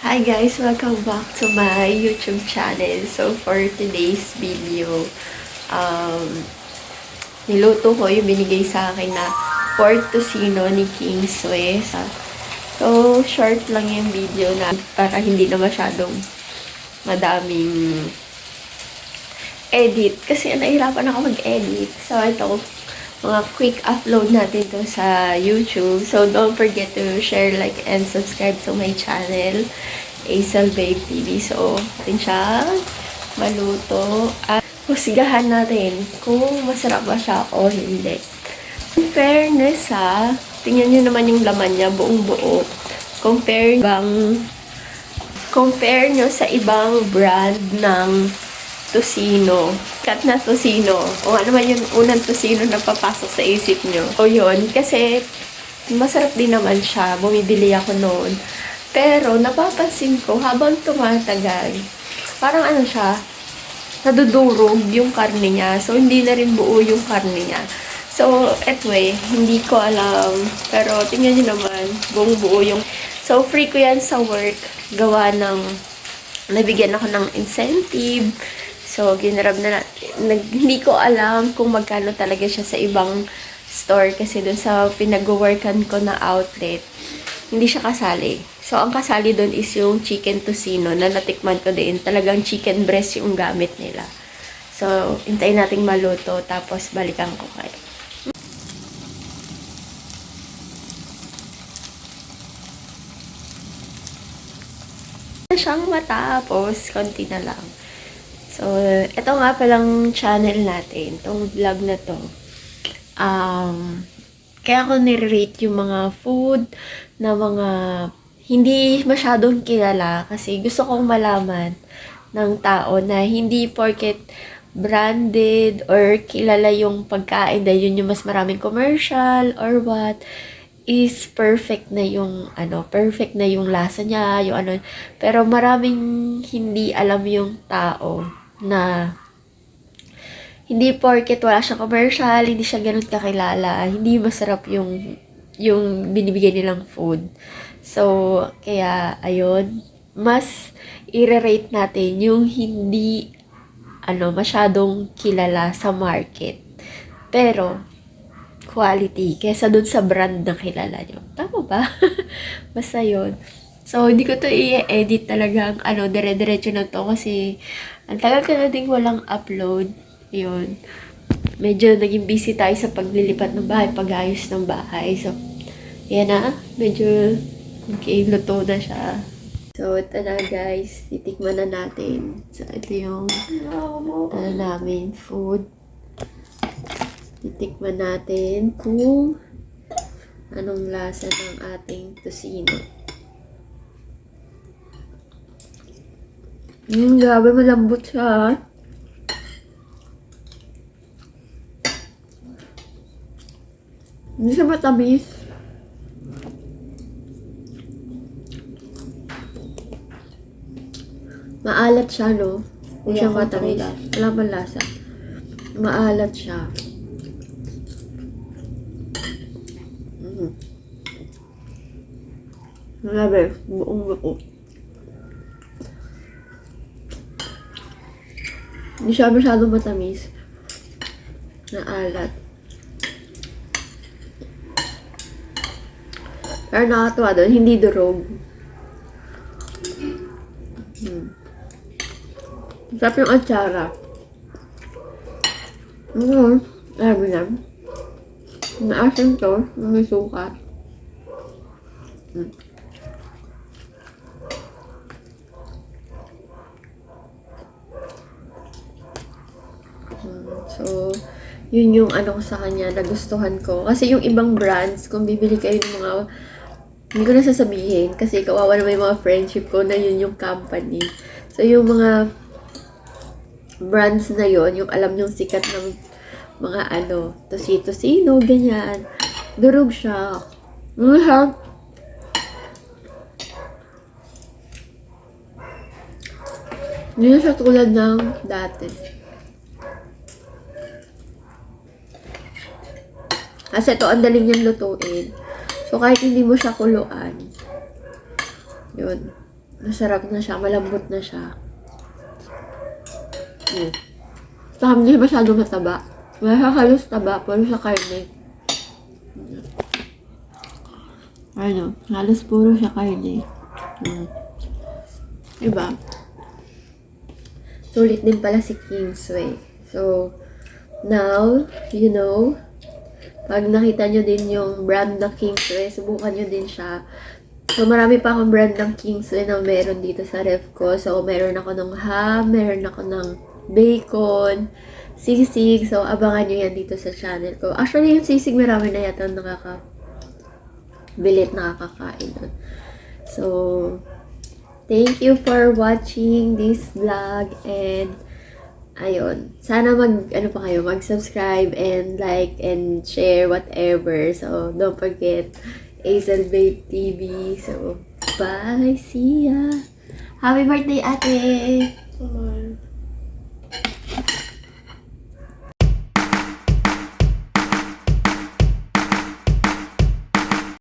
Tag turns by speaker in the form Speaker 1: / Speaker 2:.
Speaker 1: Hi guys! Welcome back to my YouTube channel. So for today's video, niluto ko yung binigay sa akin na pork tocino ni Kingsway. So short lang yung video na para hindi na masyadong madaming edit. Kasi nahihirapan ako mag-edit. So ito, mga quick upload natin to sa YouTube. So, don't forget to share, like, and subscribe to my channel, Hazel Babe TV. So, natin siya maluto. At husgahan natin kung masarap ba siya o hindi. In fairness tingnan nyo naman yung laman niya, buong buo. Compare nyo sa ibang brand ng tocino. Kat na tocino. O ano man yung unang tocino na papasok sa isip nyo. O yun. Kasi, masarap din naman siya. Bumibili ako noon. Pero, napapansin ko, habang tumatagal, parang ano siya, nadudurog yung karne niya. So, hindi na rin buo yung karne niya. So, anyway, hindi ko alam. Pero, tingnan nyo naman, buong buo yung... So, free ko yan sa work. Gawa ng... Nabigyan ako ng incentive. So, ginarab na hindi ko alam kung magkano talaga siya sa ibang store kasi dun sa pinag-workan ko na outlet, hindi siya kasali. So, ang kasali dun is yung chicken tocino na natikman ko din. Talagang chicken breast yung gamit nila. So, hintayin nating maluto tapos balikan ko kayo. Siyang matapos, konti na lang. So, ito nga palang channel natin, itong vlog na to. Kaya ako nire-rate yung mga food na mga hindi masyadong kilala kasi gusto kong malaman ng tao na hindi porket branded or kilala yung pagkain dahil yun yung mas maraming commercial or what is perfect na yung perfect na yung lasa niya, yung ano. Pero maraming hindi alam yung tao na hindi porket wala siyang commercial, hindi siya ganun kakilala, hindi masarap yung binibigay nilang food. So, kaya, ayun, mas i-rate natin yung hindi, masyadong kilala sa market. Pero, quality, kesa dun sa brand na kilala nyo. Tama ba? Basta yun. So, hindi ko to i-edit talagang, dire-diretso na to kasi ang tagal ka na ding walang upload. Yun. Medyo naging busy tayo sa paglilipat ng bahay, pag-ayos ng bahay. So, yan na. Medyo luto na siya. So, ito na guys. Titikman na natin. So, ito yung namin, food. Titikman natin kung anong lasa ng ating tocino. Grabe, malambot siya. Hindi siya matamis. Maalat siya, no? Hindi siya matamis. Wala man lasa. Maalat siya. Grabe, buong buo. Hindi siya masyadong matamis. Naalat. Pero nakatuwa doon, hindi durog. Sarap yung atsara. Sabi na. Naasin to, may suka. So, yun yung ko sa kanya, nagustuhan ko. Kasi yung ibang brands, kung bibili kayo ng mga, hindi ko na sasabihin, kasi kawawa naman yung mga friendship ko na yun yung company. So, yung mga brands na yun, yung alam yung sikat ng mga tocino, ganyan. Durog siya. Hindi na siya tulad ng dati. Kasi ito, ang daling niyang lutuin. So, kahit hindi mo siya kuluan, yun, Masarap na siya, malambot na siya. Saka hindi masyado mataba. Wala siya halos taba, pero sa karne. Ano, halos puro siya karne. Diba? Sulit din pala si Kingsway. So, now, you know, pag nakita nyo din yung brand ng Kingsway, subukan nyo din siya. So, marami pa akong brand ng Kingsway na meron dito sa ref ko. So, meron ako ng ham, meron ako ng bacon, sisig. So, abangan nyo yan dito sa channel ko. Actually, yung sisig, marami na yata nakakakain. So, thank you for watching this vlog and ayun. Sana mag-subscribe and like and share whatever. So, don't forget Hazel Babe TV. So, bye. See ya. Happy birthday, ate.